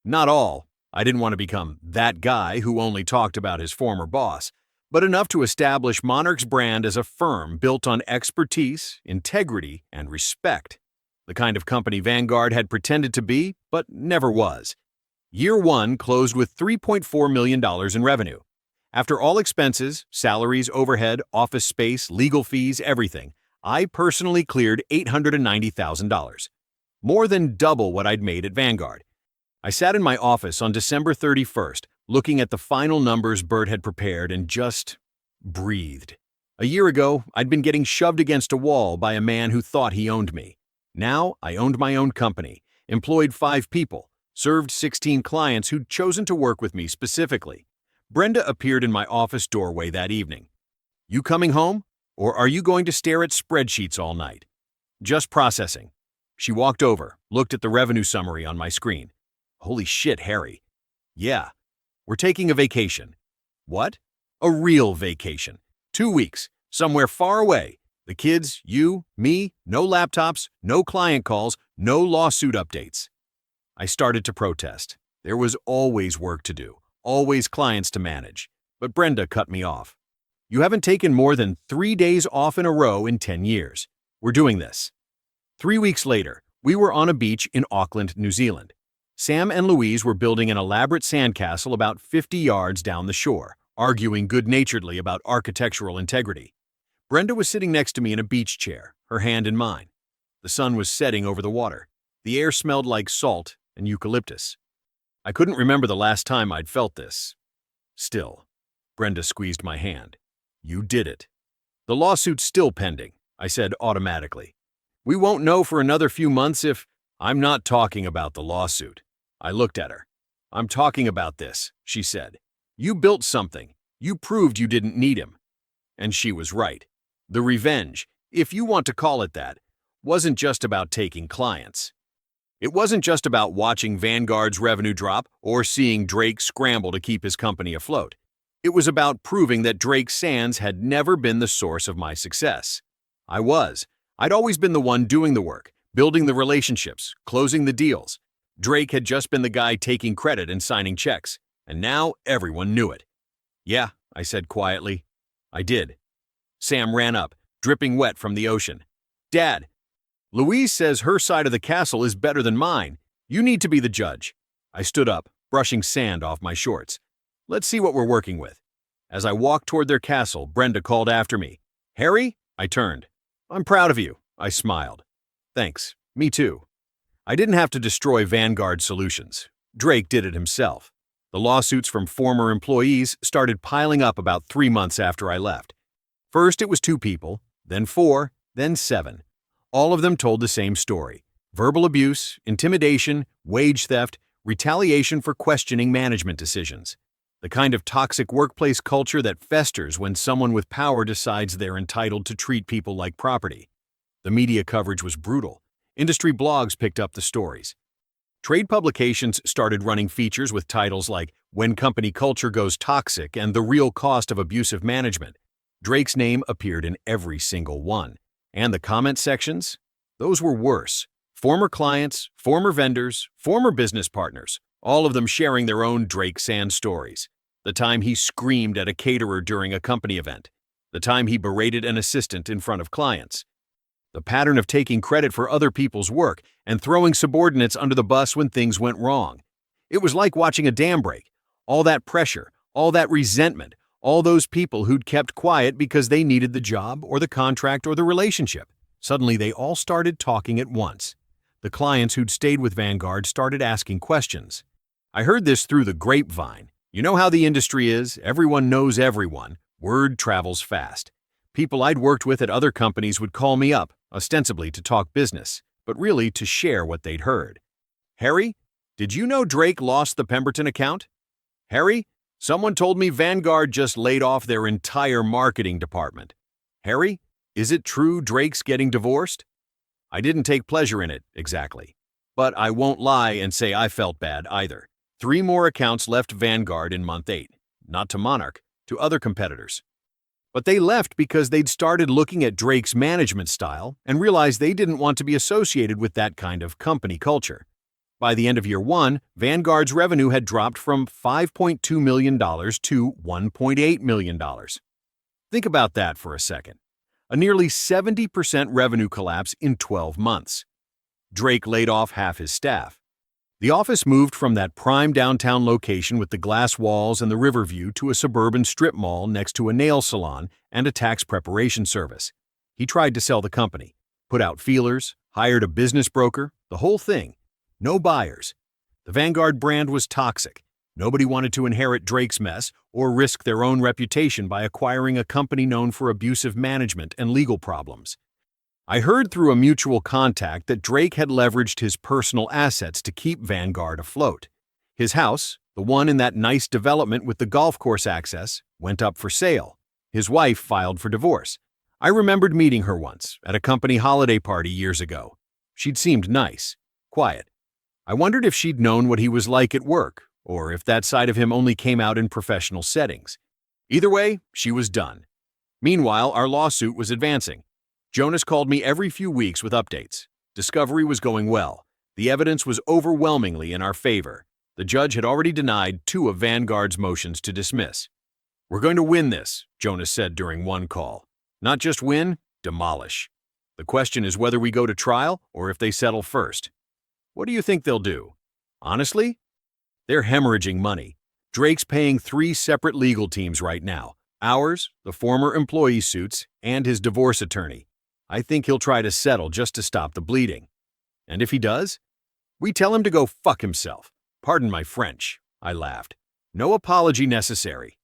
Not all. I didn't want to become that guy who only talked about his former boss, but enough to establish Monarch's brand as a firm built on expertise, integrity, and respect. The kind of company Vanguard had pretended to be, but never was. Year 1 closed with $3.4 million in revenue. After all expenses, salaries, overhead, office space, legal fees, everything, I personally cleared $890,000. More than double what I'd made at Vanguard. I sat in my office on December 31st, looking at the final numbers Bert had prepared and just breathed. A year ago, I'd been getting shoved against a wall by a man who thought he owned me. Now, I owned my own company, employed 5 people, served 16 clients who'd chosen to work with me specifically. Brenda appeared in my office doorway that evening. "You coming home? Or are you going to stare at spreadsheets all night?" "Just processing." She walked over, looked at the revenue summary on my screen. "Holy shit, Harry." "Yeah. We're taking a vacation." "What?" "A real vacation. 2 weeks, somewhere far away. The kids, you, me, no laptops, no client calls, no lawsuit updates." I started to protest. There was always work to do, always clients to manage. But Brenda cut me off. "You haven't taken more than 3 days off in a row in 10 years. We're doing this." 3 weeks later, we were on a beach in Auckland, New Zealand. Sam and Louise were building an elaborate sandcastle about 50 yards down the shore, arguing good-naturedly about architectural integrity. Brenda was sitting next to me in a beach chair, her hand in mine. The sun was setting over the water. The air smelled like salt and eucalyptus. I couldn't remember the last time I'd felt this. Still, Brenda squeezed my hand. "You did it." "The lawsuit's still pending," I said automatically. "We won't know for another few months if—" "I'm not talking about the lawsuit." I looked at her. "I'm talking about this," she said. "You built something. You proved you didn't need him." And she was right. The revenge, if you want to call it that, wasn't just about taking clients. It wasn't just about watching Vanguard's revenue drop or seeing Drake scramble to keep his company afloat. It was about proving that Drake Sands had never been the source of my success. I'd always been the one doing the work, building the relationships, closing the deals. Drake had just been the guy taking credit and signing checks, and now everyone knew it. "Yeah," I said quietly. "I did." Sam ran up, dripping wet from the ocean. "Dad, Louise says her side of the castle is better than mine. You need to be the judge." I stood up, brushing sand off my shorts. "Let's see what we're working with." As I walked toward their castle, Brenda called after me. "Harry?" I turned. "I'm proud of you," I smiled. "Thanks. Me too." I didn't have to destroy Vanguard Solutions. Drake did it himself. The lawsuits from former employees started piling up about 3 months after I left. First it was 2 people, then 4, then 7. All of them told the same story: verbal abuse, intimidation, wage theft, retaliation for questioning management decisions. The kind of toxic workplace culture that festers when someone with power decides they're entitled to treat people like property. The media coverage was brutal. Industry blogs picked up the stories. Trade publications started running features with titles like "When Company Culture Goes Toxic" and "The Real Cost of Abusive Management." Drake's name appeared in every single one. And the comment sections? Those were worse. Former clients, former vendors, former business partners, all of them sharing their own Drake Sand stories. The time he screamed at a caterer during a company event. The time he berated an assistant in front of clients. The pattern of taking credit for other people's work and throwing subordinates under the bus when things went wrong. It was like watching a dam break. All that pressure, all that resentment, all those people who'd kept quiet because they needed the job or the contract or the relationship. Suddenly they all started talking at once. The clients who'd stayed with Vanguard started asking questions. I heard this through the grapevine. You know how the industry is, everyone knows everyone. Word travels fast. People I'd worked with at other companies would call me up, ostensibly to talk business, but really to share what they'd heard. "Harry, did you know Drake lost the Pemberton account?" "Harry, someone told me Vanguard just laid off their entire marketing department." "Harry, is it true Drake's getting divorced?" I didn't take pleasure in it, exactly. But I won't lie and say I felt bad either. 3 more accounts left Vanguard in month 8. Not to Monarch, to other competitors. But they left because they'd started looking at Drake's management style and realized they didn't want to be associated with that kind of company culture. By the end of year 1, Vanguard's revenue had dropped from $5.2 million to $1.8 million. Think about that for a second. A nearly 70% revenue collapse in 12 months. Drake laid off half his staff. The office moved from that prime downtown location with the glass walls and the river view to a suburban strip mall next to a nail salon and a tax preparation service. He tried to sell the company, put out feelers, hired a business broker, the whole thing. No buyers. The Vanguard brand was toxic. Nobody wanted to inherit Drake's mess or risk their own reputation by acquiring a company known for abusive management and legal problems. I heard through a mutual contact that Drake had leveraged his personal assets to keep Vanguard afloat. His house, the one in that nice development with the golf course access, went up for sale. His wife filed for divorce. I remembered meeting her once at a company holiday party years ago. She'd seemed nice, quiet. I wondered if she'd known what he was like at work, or if that side of him only came out in professional settings. Either way, she was done. Meanwhile, our lawsuit was advancing. Jonas called me every few weeks with updates. Discovery was going well. The evidence was overwhelmingly in our favor. The judge had already denied 2 of Vanguard's motions to dismiss. "We're going to win this," Jonas said during one call. "Not just win, demolish. The question is whether we go to trial or if they settle first." "What do you think they'll do?" "Honestly? They're hemorrhaging money. Drake's paying 3 separate legal teams right now. Ours, the former employee suits, and his divorce attorney. I think he'll try to settle just to stop the bleeding. And if he does, we tell him to go fuck himself. Pardon my French," I laughed. "No apology necessary."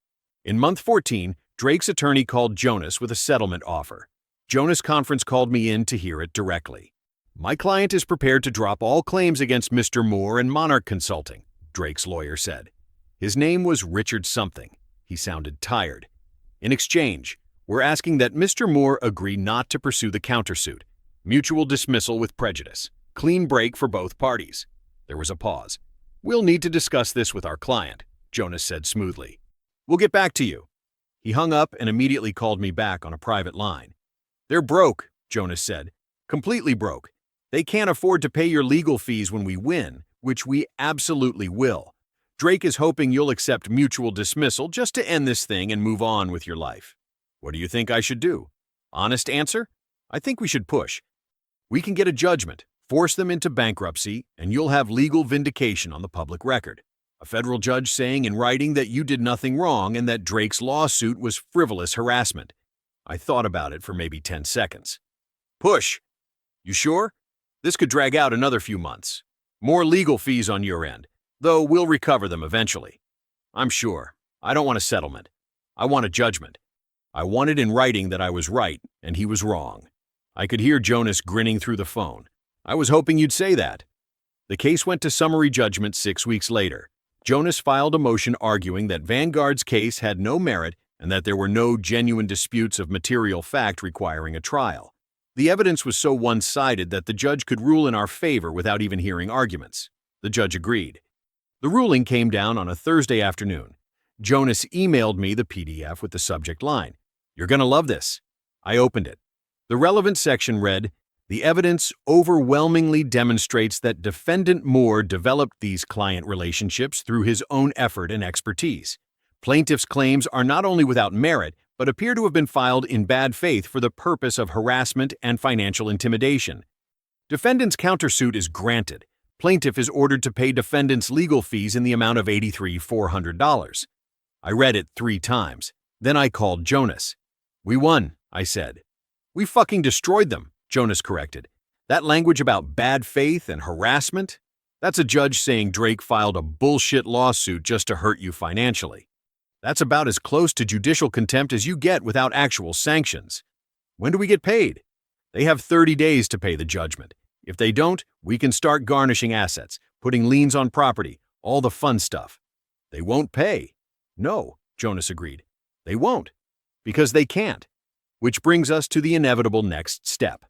In month 14, Drake's attorney called Jonas with a settlement offer. Jonas conference called me in to hear it directly. "My client is prepared to drop all claims against Mr. Moore and Monarch Consulting," Drake's lawyer said. His name was Richard something. He sounded tired. "In exchange, we're asking that Mr. Moore agree not to pursue the countersuit. Mutual dismissal with prejudice. Clean break for both parties." There was a pause. "We'll need to discuss this with our client," Jonas said smoothly. "We'll get back to you." He hung up and immediately called me back on a private line. "They're broke," Jonas said. "Completely broke. They can't afford to pay your legal fees when we win, which we absolutely will. Drake is hoping you'll accept mutual dismissal just to end this thing and move on with your life. What do you think I should do?" Honest answer? I think we should push. We can get a judgment, force them into bankruptcy, and you'll have legal vindication on the public record. A federal judge saying in writing that you did nothing wrong and that Drake's lawsuit was frivolous harassment. I thought about it for maybe 10 seconds. Push. You sure? This could drag out another few months. More legal fees on your end, though we'll recover them eventually. I'm sure. I don't want a settlement. I want a judgment. I wanted in writing that I was right and he was wrong. I could hear Jonas grinning through the phone. I was hoping you'd say that. The case went to summary judgment 6 weeks later. Jonas filed a motion arguing that Vanguard's case had no merit and that there were no genuine disputes of material fact requiring a trial. The evidence was so one-sided that the judge could rule in our favor without even hearing arguments. The judge agreed. The ruling came down on a Thursday afternoon. Jonas emailed me the PDF with the subject line, "You're gonna love this." I opened it. The relevant section read, "The evidence overwhelmingly demonstrates that Defendant Moore developed these client relationships through his own effort and expertise. Plaintiff's claims are not only without merit, but appear to have been filed in bad faith for the purpose of harassment and financial intimidation. Defendant's countersuit is granted. Plaintiff is ordered to pay defendant's legal fees in the amount of $83,400. I read it 3 times. Then I called Jonas. "We won," I said. "We fucking destroyed them," Jonas corrected. "That language about bad faith and harassment? That's a judge saying Drake filed a bullshit lawsuit just to hurt you financially. That's about as close to judicial contempt as you get without actual sanctions. When do we get paid?" "They have 30 days to pay the judgment. If they don't, we can start garnishing assets, putting liens on property, all the fun stuff." "They won't pay." "No," Jonas agreed. "They won't. Because they can't." Which brings us to the inevitable next step.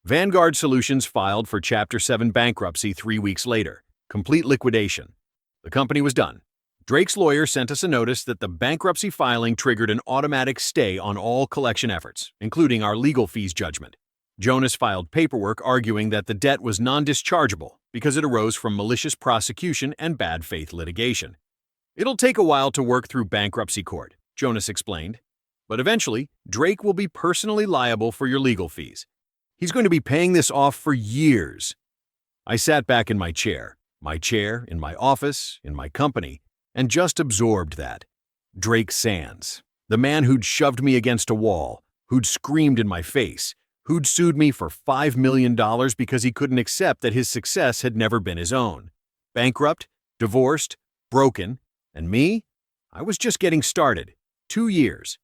Vanguard Solutions filed for Chapter 7 bankruptcy 3 weeks later. Complete liquidation. The company was done. Drake's lawyer sent us a notice that the bankruptcy filing triggered an automatic stay on all collection efforts, including our legal fees judgment. Jonas filed paperwork arguing that the debt was non-dischargeable because it arose from malicious prosecution and bad faith litigation. "It'll take a while to work through bankruptcy court," Jonas explained. "But eventually, Drake will be personally liable for your legal fees. He's going to be paying this off for years." I sat back in my chair, in my office, in my company, and just absorbed that. Drake Sands, the man who'd shoved me against a wall, who'd screamed in my face, who'd sued me for $5 million because he couldn't accept that his success had never been his own. Bankrupt, divorced, broken, and me? I was just getting started. 2 years.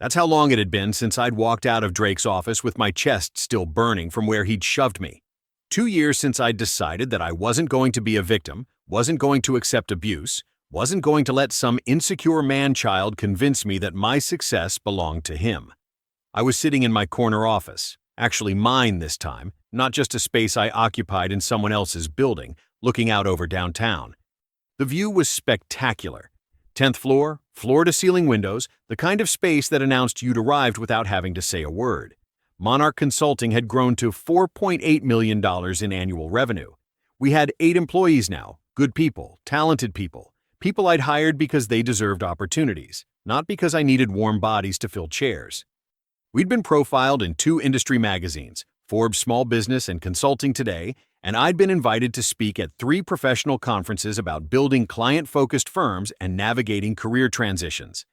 That's how long it had been since I'd walked out of Drake's office with my chest still burning from where he'd shoved me. 2 years since I'd decided that I wasn't going to be a victim, wasn't going to accept abuse, wasn't going to let some insecure man-child convince me that my success belonged to him. I was sitting in my corner office, actually mine this time, not just a space I occupied in someone else's building, looking out over downtown. The view was spectacular. 10th floor, floor-to-ceiling windows, the kind of space that announced you'd arrived without having to say a word. Monarch Consulting had grown to $4.8 million in annual revenue. We had 8 employees now, good people, talented people. People I'd hired because they deserved opportunities, not because I needed warm bodies to fill chairs. We'd been profiled in 2 industry magazines, Forbes Small Business and Consulting Today, and I'd been invited to speak at 3 professional conferences about building client-focused firms and navigating career transitions.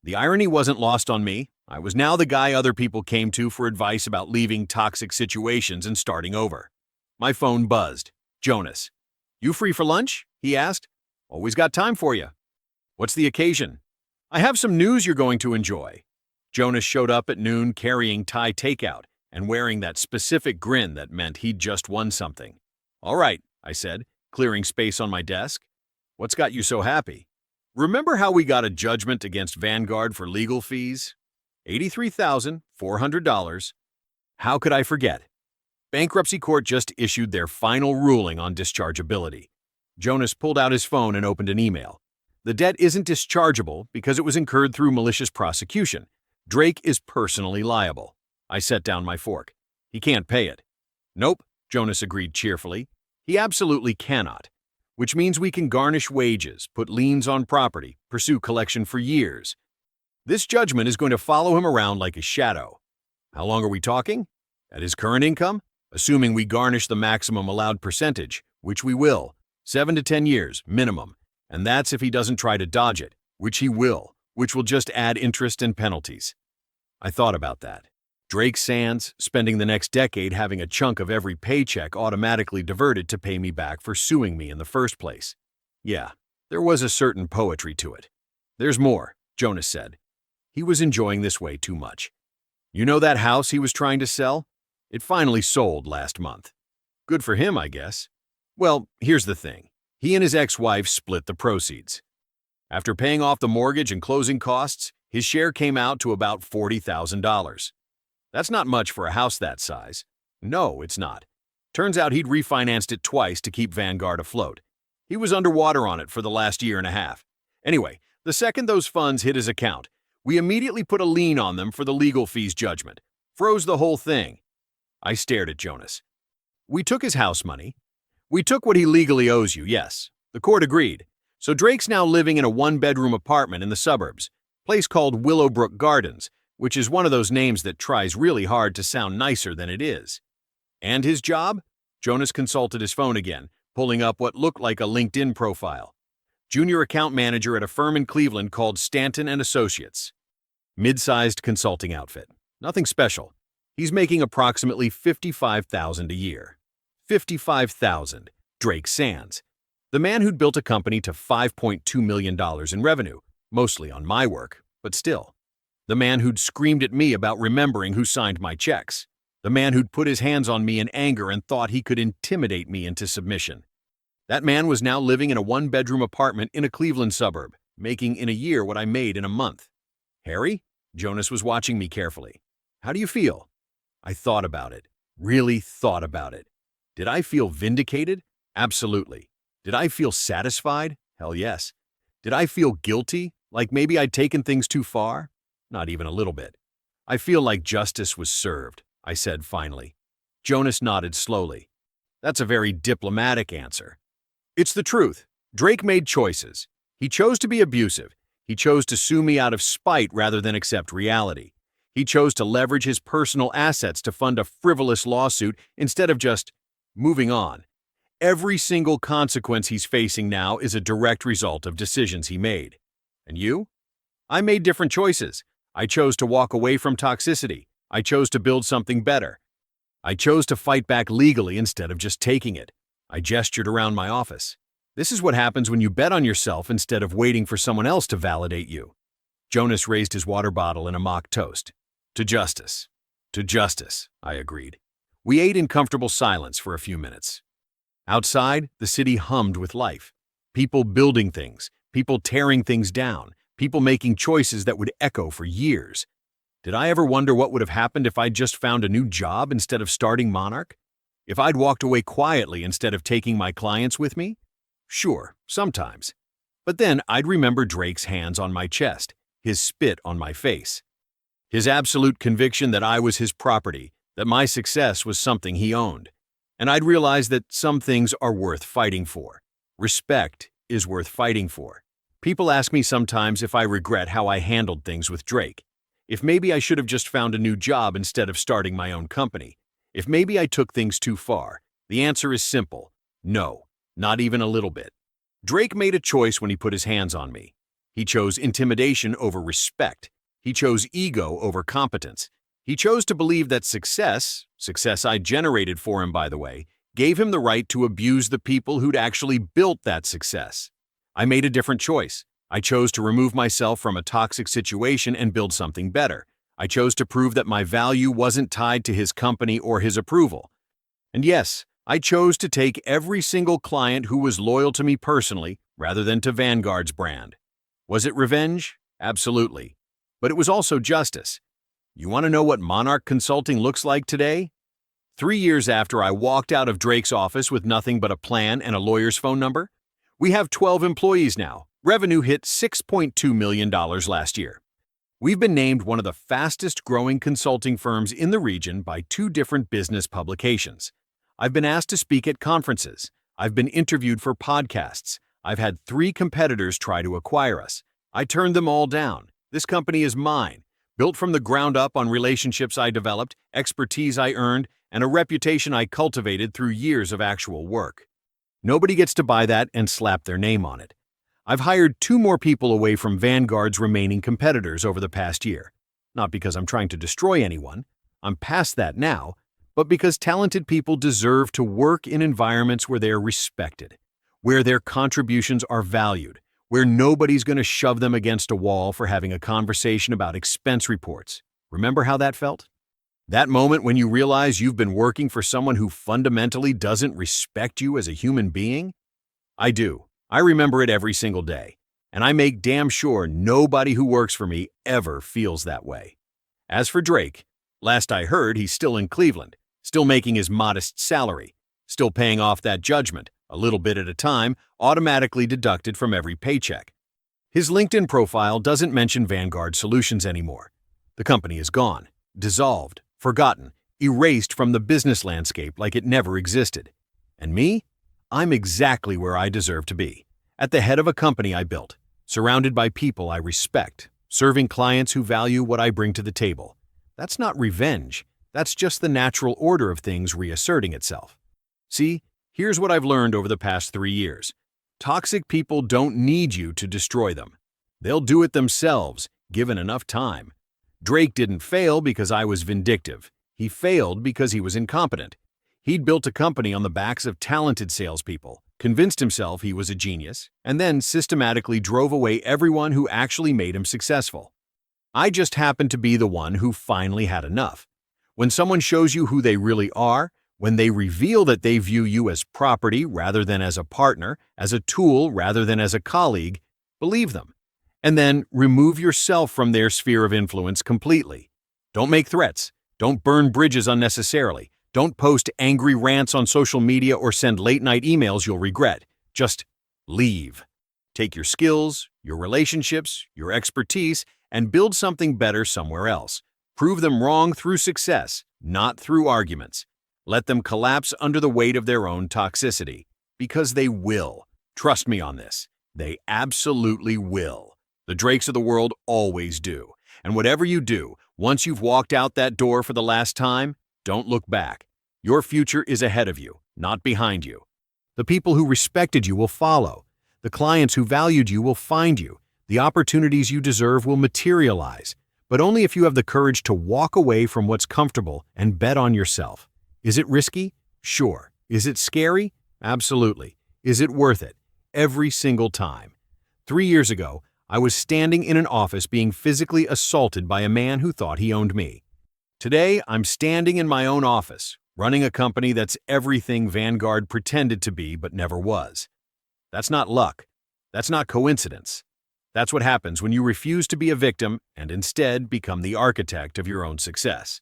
The irony wasn't lost on me. I was now the guy other people came to for advice about leaving toxic situations and starting over. My phone buzzed. "Jonas. You free for lunch?" he asked. "Always got time for you." "What's the occasion?" "I have some news you're going to enjoy." Jonas showed up at noon carrying Thai takeout and wearing that specific grin that meant he'd just won something. "All right," I said, clearing space on my desk. "What's got you so happy?" "Remember how we got a judgment against Vanguard for legal fees? $83,400. How could I forget? Bankruptcy court just issued their final ruling on dischargeability. Jonas pulled out his phone and opened an email. The debt isn't dischargeable because it was incurred through malicious prosecution. Drake is personally liable. I set down my fork. He can't pay it. Nope, Jonas agreed cheerfully. He absolutely cannot. Which means we can garnish wages, put liens on property, pursue collection for years. This judgment is going to follow him around like a shadow. How long are we talking? At his current income? Assuming we garnish the maximum allowed percentage, which we will, 7 to 10 years, minimum. And that's if he doesn't try to dodge it, which he will, which will just add interest and penalties. I thought about that. Drake Sands spending the next decade having a chunk of every paycheck automatically diverted to pay me back for suing me in the first place. Yeah, there was a certain poetry to it. There's more, Jonas said. He was enjoying this way too much. You know that house he was trying to sell? It finally sold last month. Good for him, I guess. Well, here's the thing. He and his ex-wife split the proceeds. After paying off the mortgage and closing costs, his share came out to about $40,000. That's not much for a house that size. No, it's not. Turns out he'd refinanced it twice to keep Vanguard afloat. He was underwater on it for the last year and a half. Anyway, the second those funds hit his account, we immediately put a lien on them for the legal fees judgment. Froze the whole thing. I stared at Jonas. We took his house money. We took what he legally owes you, yes. The court agreed. So Drake's now living in a one-bedroom apartment in the suburbs, place called Willowbrook Gardens, which is one of those names that tries really hard to sound nicer than it is. And his job? Jonas consulted his phone again, pulling up what looked like a LinkedIn profile. Junior account manager at a firm in Cleveland called Stanton & Associates. Mid-sized consulting outfit. Nothing special. He's making approximately $55,000 a year. $55,000. Drake Sands. The man who'd built a company to $5.2 million in revenue, mostly on my work, but still. The man who'd screamed at me about remembering who signed my checks. The man who'd put his hands on me in anger and thought he could intimidate me into submission. That man was now living in a one-bedroom apartment in a Cleveland suburb, making in a year what I made in a month. Harry? Jonas was watching me carefully. How do you feel? I thought about it. Really thought about it. Did I feel vindicated? Absolutely. Did I feel satisfied? Hell yes. Did I feel guilty? Like maybe I'd taken things too far? Not even a little bit. I feel like justice was served, I said finally. Jonas nodded slowly. That's a very diplomatic answer. It's the truth. Drake made choices. He chose to be abusive. He chose to sue me out of spite rather than accept reality. He chose to leverage his personal assets to fund a frivolous lawsuit instead of just moving on. Every single consequence he's facing now is a direct result of decisions he made. And you? I made different choices. I chose to walk away from toxicity. I chose to build something better. I chose to fight back legally instead of just taking it. I gestured around my office. This is what happens when you bet on yourself instead of waiting for someone else to validate you. Jonas raised his water bottle in a mock toast. To justice. To justice, I agreed. We ate in comfortable silence for a few minutes. Outside, the city hummed with life. People building things, people tearing things down, people making choices that would echo for years. Did I ever wonder what would have happened if I'd just found a new job instead of starting Monarch? If I'd walked away quietly instead of taking my clients with me? Sure, sometimes. But then I'd remember Drake's hands on my chest, his spit on my face. His absolute conviction that I was his property, that my success was something he owned. And I'd realize that some things are worth fighting for. Respect is worth fighting for. People ask me sometimes if I regret how I handled things with Drake. If maybe I should have just found a new job instead of starting my own company. If maybe I took things too far. The answer is simple. No, not even a little bit. Drake made a choice when he put his hands on me. He chose intimidation over respect. He chose ego over competence. He chose to believe that success I generated for him, by the way, gave him the right to abuse the people who'd actually built that success. I made a different choice. I chose to remove myself from a toxic situation and build something better. I chose to prove that my value wasn't tied to his company or his approval. And yes, I chose to take every single client who was loyal to me personally rather than to Vanguard's brand. Was it revenge? Absolutely. But it was also justice. You want to know what Monarch Consulting looks like today? 3 years after I walked out of Drake's office with nothing but a plan and a lawyer's phone number, we have 12 employees now. Revenue hit $6.2 million last year. We've been named one of the fastest growing consulting firms in the region by 2 different business publications. I've been asked to speak at conferences. I've been interviewed for podcasts. I've had 3 competitors try to acquire us. I turned them all down. This company is mine. Built from the ground up on relationships I developed, expertise I earned, and a reputation I cultivated through years of actual work. Nobody gets to buy that and slap their name on it. I've hired 2 more people away from Vanguard's remaining competitors over the past year. Not because I'm trying to destroy anyone, I'm past that now, but because talented people deserve to work in environments where they are respected, where their contributions are valued, where nobody's going to shove them against a wall for having a conversation about expense reports. Remember how that felt? That moment when you realize you've been working for someone who fundamentally doesn't respect you as a human being? I do. I remember it every single day, and I make damn sure nobody who works for me ever feels that way. As for Drake, last I heard he's still in Cleveland, still making his modest salary, still paying off that judgment, a little bit at a time, automatically deducted from every paycheck. His LinkedIn profile doesn't mention Vanguard Solutions anymore. The company is gone, dissolved, forgotten, erased from the business landscape like it never existed. And me? I'm exactly where I deserve to be, at the head of a company I built, surrounded by people I respect, serving clients who value what I bring to the table. That's not revenge. That's just the natural order of things reasserting itself. See, here's what I've learned over the past 3 years. Toxic people don't need you to destroy them. They'll do it themselves, given enough time. Drake didn't fail because I was vindictive. He failed because he was incompetent. He'd built a company on the backs of talented salespeople, convinced himself he was a genius, and then systematically drove away everyone who actually made him successful. I just happened to be the one who finally had enough. When someone shows you who they really are, when they reveal that they view you as property rather than as a partner, as a tool rather than as a colleague, believe them. And then remove yourself from their sphere of influence completely. Don't make threats. Don't burn bridges unnecessarily. Don't post angry rants on social media or send late-night emails you'll regret. Just leave. Take your skills, your relationships, your expertise, and build something better somewhere else. Prove them wrong through success, not through arguments. Let them collapse under the weight of their own toxicity. Because they will. Trust me on this. They absolutely will. The Drakes of the world always do. And whatever you do, once you've walked out that door for the last time, don't look back. Your future is ahead of you, not behind you. The people who respected you will follow. The clients who valued you will find you. The opportunities you deserve will materialize, but only if you have the courage to walk away from what's comfortable and bet on yourself. Is it risky? Sure. Is it scary? Absolutely. Is it worth it? Every single time. 3 years ago, I was standing in an office being physically assaulted by a man who thought he owned me. Today, I'm standing in my own office, running a company that's everything Vanguard pretended to be but never was. That's not luck. That's not coincidence. That's what happens when you refuse to be a victim and instead become the architect of your own success.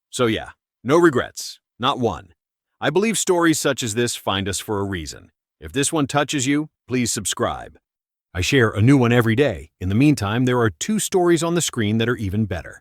So yeah, no regrets, not one. I believe stories such as this find us for a reason. If this one touches you, please subscribe. I share a new one every day. In the meantime, there are 2 stories on the screen that are even better.